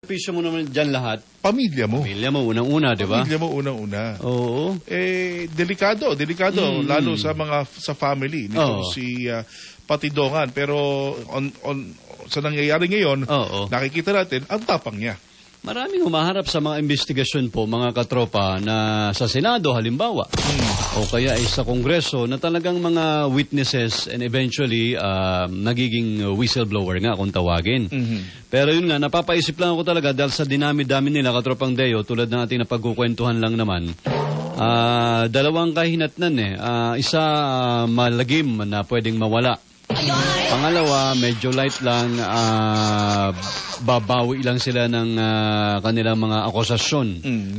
Piso mo naman dyan lahat. Pamilya mo. Pamilya mo, unang-una, di ba? Pamilya mo unang-una. Oo. Delikado, lalo sa family nito si Patidongan. Pero sa nangyayari ngayon, nakikita natin ang tapang niya. Maraming humaharap sa mga investigasyon po, mga katropa, na sa Senado halimbawa, o kaya ay sa Kongreso, na talagang mga witnesses and eventually nagiging whistleblower nga kung tawagin. Pero yun nga, napapaisip lang ako talaga dahil sa dinami-dami nila, katropang Deo, tulad ng ating napagkukwentuhan lang naman, dalawang kahinatnan isa malagim na pwedeng mawala. Pangalawa, medyo light lang, babawi lang sila ng kanilang mga akusasyon.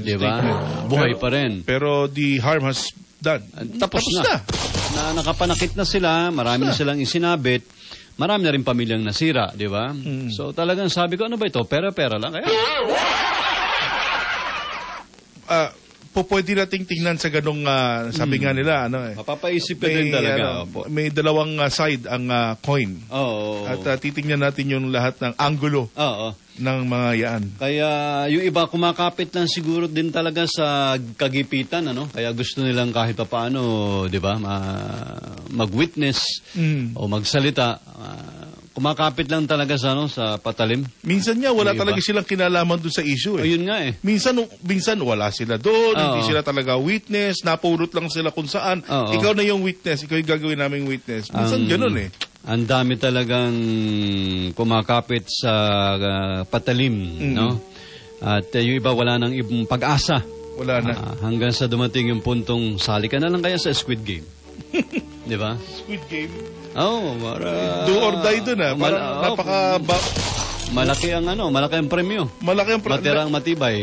Di ba? Buhay pa rin. Pero the harm has done. Tapos na. Nakapanakit na sila, marami na silang isinabit, marami na rin pamilyang nasira, di ba? So talagang sabi ko, ano ba ito? Pera-pera lang. Kaya pwede nating tingnan sa ganong, sabi nga nila, mapapaisip ka din talaga. May dalawang side ang coin. At titingnan natin yung lahat ng angulo ng mga yan. Kaya yung iba kumakapit lang siguro din talaga sa kagipitan, Kaya gusto nilang kahit pa paano, di ba, mag-witness o magsalita. Kumakapit lang talaga sa patalim. Minsan nga, wala talaga silang kinalaman doon sa issue. Yun nga Minsan wala sila doon, hindi sila talaga witness, napurot lang sila kung saan. Ikaw na yung witness, ikaw yung gagawin naming witness. Minsan ganun Ang dami talagang kumakapit sa patalim, no? At yung iba wala nang ibang pag-asa. Wala na. Hanggang sa dumating yung puntong sali ka na lang kaya sa Squid Game. Di ba? Squid Game? Do or die dun Parang malaki ang malaki ang premyo. Malaki ang matirang matibay.